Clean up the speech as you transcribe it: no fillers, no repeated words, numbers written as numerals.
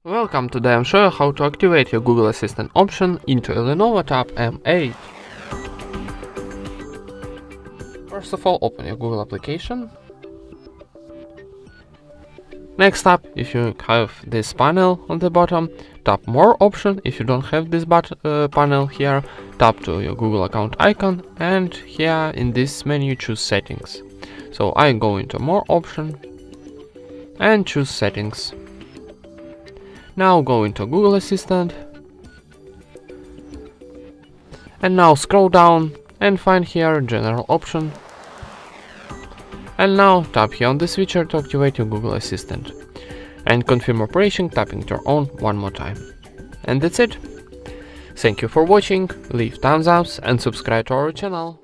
Welcome, today I'm showing how to activate your Google Assistant option into a Lenovo TAB M8. First of all, open your Google application. Next up, if you have this panel on the bottom, tap More option. If you don't have this panel here, tap to your Google account icon, and here in this menu choose Settings. So I go into More option and choose Settings. Now go into Google Assistant and now scroll down and find here General option, and now tap here on the switcher to activate your Google Assistant and confirm operation, tapping turn on one more time. And that's it. Thank you for watching, leave thumbs up and subscribe to our channel.